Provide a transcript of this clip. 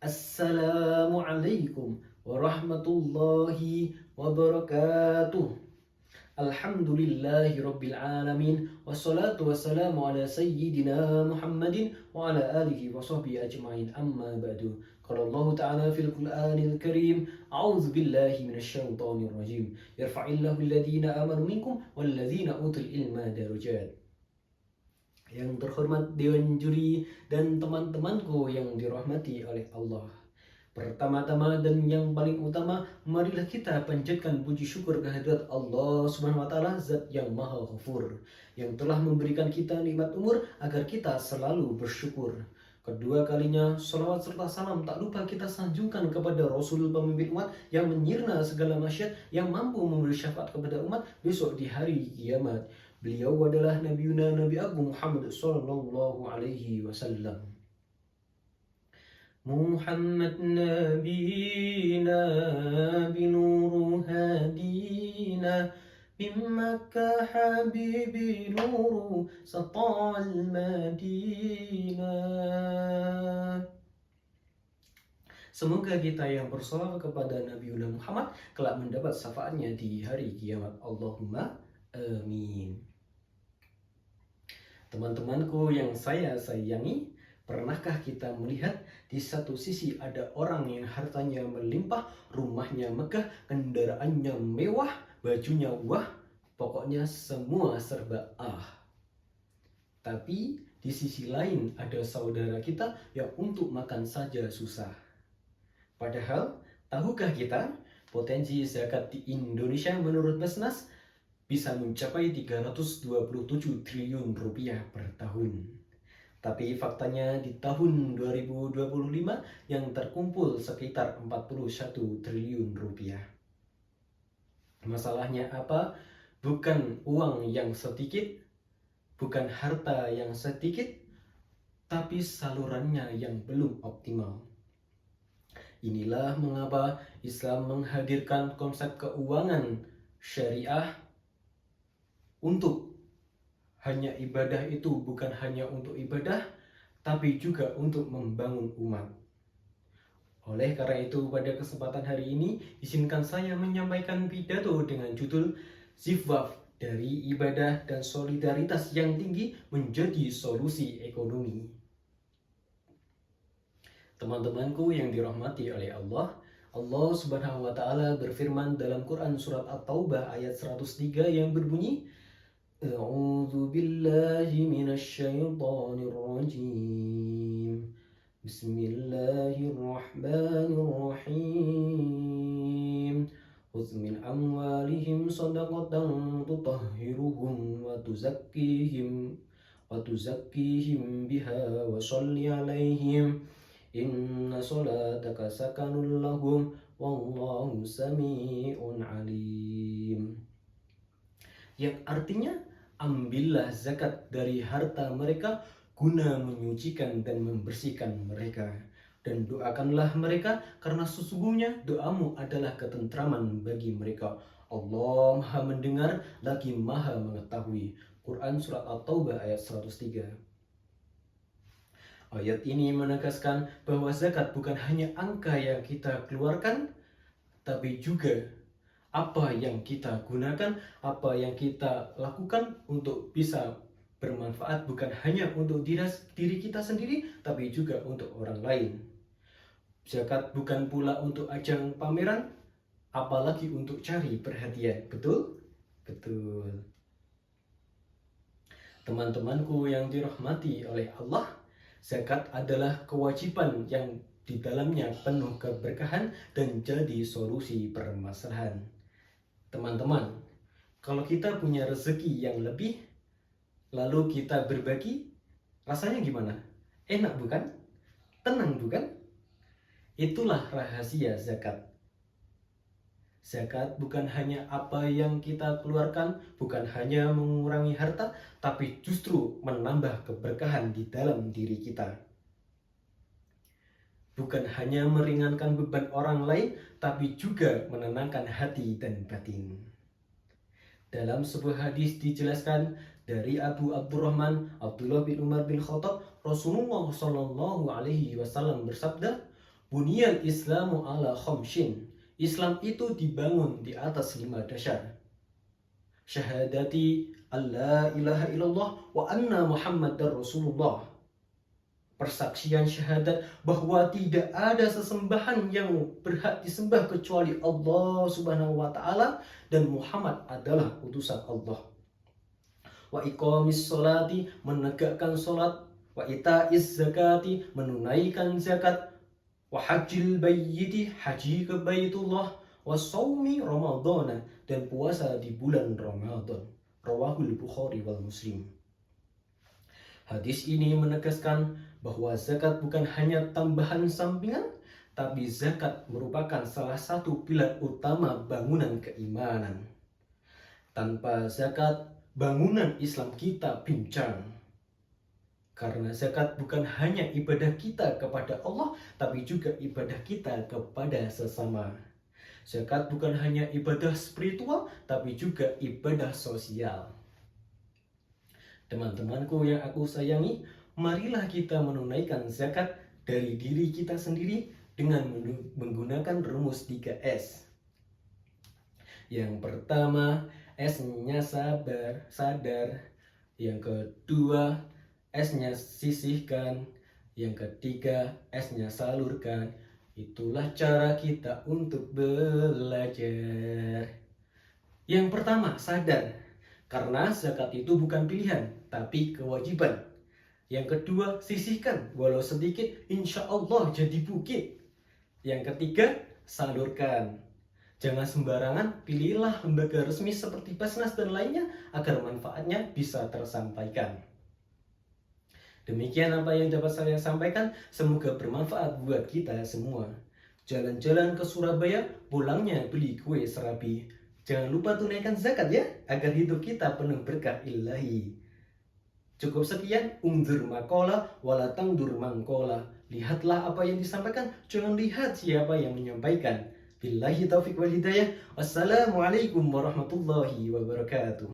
Assalamualaikum warahmatullahi wabarakatuh. Alhamdulillahi rabbil alamin. Wassalatu wassalamu ala sayyidina Muhammadin wa ala alihi wa sahbihi ajma'in. Amma ba'du. Qala Allah Ta'ala fil Qur'anil Karim, a'udzu billahi minasyaitonir rajim. Yarfa'illahu alladhina amanu minkum walladhina utul ilma darajat. Yang terhormat Dewan Juri dan teman-temanku yang dirahmati oleh Allah. Pertama-tama dan yang paling utama, marilah kita panjatkan puji syukur kehadirat Allah Subhanahu wa taala, Zat yang Maha Ghafur, yang telah memberikan kita nikmat umur agar kita selalu bersyukur. Kedua kalinya, salawat serta salam tak lupa kita sanjungkan kepada Rasul pemimpin umat yang menyirna segala maksiat, yang mampu memberi syafaat kepada umat besok di hari kiamat. Beliau adalah Nabi Agung Muhammad sallallahu alaihi wasallam. Muhammad nabiyina binuru hadina bimakka habibi nuru sata'al madinah. Semoga kita yang bersalawat kepada Nabi Muhammad kelak mendapat syafaatnya di hari kiamat. Allahumma amin. Teman-temanku yang saya sayangi, pernahkah kita melihat di satu sisi ada orang yang hartanya melimpah, rumahnya megah, kendaraannya mewah, bajunya wah, pokoknya semua serba Tapi di sisi lain ada saudara kita yang untuk makan saja susah. Padahal, tahukah kita potensi zakat di Indonesia menurut Basnas bisa mencapai 327 triliun rupiah per tahun. Tapi faktanya di tahun 2025 yang terkumpul sekitar 41 triliun rupiah. Masalahnya apa? Bukan uang yang sedikit, bukan harta yang sedikit, tapi salurannya yang belum optimal. Inilah mengapa Islam menghadirkan konsep keuangan syariah untuk hanya ibadah itu bukan hanya untuk ibadah, tapi juga untuk membangun umat. Oleh karena itu, pada kesempatan hari ini, izinkan saya menyampaikan pidato dengan judul Zifwaf dari Ibadah dan Solidaritas yang Tinggi Menjadi Solusi Ekonomi. Teman-temanku yang dirahmati oleh Allah, Allah Subhanahu wa taala berfirman dalam Quran surat At-Taubah ayat 103 yang berbunyi, A'udzu billahi minasyaitonir rajim. Bismillahirrahmanirrahim. Khudz min amwalihim shadaqatan tutahhiruhum wa tuzakkihim biha wa shalli 'alaihim. Inna salataka sakanun lahum wallahu sami'un 'alim. Yang artinya, ambillah zakat dari harta mereka guna menyucikan dan membersihkan mereka, dan doakanlah mereka karena sesungguhnya doamu adalah ketentraman bagi mereka. Allah Maha mendengar lagi Maha mengetahui. Quran surat At-Taubah ayat 103. Ayat ini menegaskan bahwa zakat bukan hanya angka yang kita keluarkan, tapi juga apa yang kita gunakan, apa yang kita lakukan untuk bisa bermanfaat bukan hanya untuk diri kita sendiri, tapi juga untuk orang lain. Zakat bukan pula untuk ajang pameran, apalagi untuk cari perhatian. Betul? Betul. Teman-temanku yang dirahmati oleh Allah, zakat adalah kewajiban yang di dalamnya penuh keberkahan dan jadi solusi permasalahan. Teman-teman, kalau kita punya rezeki yang lebih, lalu kita berbagi, rasanya gimana? Enak bukan? Tenang bukan? Itulah rahasia zakat. Zakat bukan hanya apa yang kita keluarkan, bukan hanya mengurangi harta, tapi justru menambah keberkahan di dalam diri kita. Bukan hanya meringankan beban orang lain, tapi juga menenangkan hati dan batin. Dalam sebuah hadis dijelaskan dari Abu Abdurrahman Abdullah bin Umar bin Khattab, Rasulullah Shallallahu Alaihi Wasallam bersabda, Buniyal Islamu ala khamshin. Islam itu dibangun di atas 5 dasar. Syahadati alla ilaha illallah wa anna muhammadar rasulullah. Persaksian syahadat bahwa tidak ada sesembahan yang berhak disembah kecuali Allah Subhanahu wa taala dan Muhammad adalah utusan Allah. Wa iqamis sholati, menegakkan salat, wa itaiz zakati, menunaikan zakat, wa hajjil bayyiti, haji ke Baitullah, wa shaumi ramadhana, dan puasa di bulan Ramadan. Rawahul Bukhari wal Muslim. Hadis ini menegaskan bahwa zakat bukan hanya tambahan sampingan, tapi zakat merupakan salah satu pilar utama bangunan keimanan. Tanpa zakat, bangunan Islam kita pincang. Karena zakat bukan hanya ibadah kita kepada Allah, tapi juga ibadah kita kepada sesama. Zakat bukan hanya ibadah spiritual, tapi juga ibadah sosial. Teman-temanku yang aku sayangi, marilah kita menunaikan zakat dari diri kita sendiri dengan menggunakan rumus 3S. Yang pertama, S-nya sadar. Yang kedua, S-nya sisihkan. Yang ketiga, S-nya salurkan. Itulah cara kita untuk belajar. Yang pertama, sadar. Karena zakat itu bukan pilihan, tapi kewajiban. Yang kedua, sisihkan. Walau sedikit, insya Allah jadi bukit. Yang ketiga, salurkan. Jangan sembarangan, pilihlah lembaga resmi seperti Basnas dan lainnya agar manfaatnya bisa tersampaikan. Demikian apa yang dapat saya sampaikan, semoga bermanfaat buat kita semua. Jalan-jalan ke Surabaya, pulangnya beli kue serabi. Jangan lupa tunaikan zakat ya, agar hidup kita penuh berkah ilahi. Cukup sekian, undur makola, walatangdur mangkola. Lihatlah apa yang disampaikan, jangan lihat siapa yang menyampaikan. Billahi taufiq wal hidayah. Wassalamualaikum warahmatullahi wabarakatuh.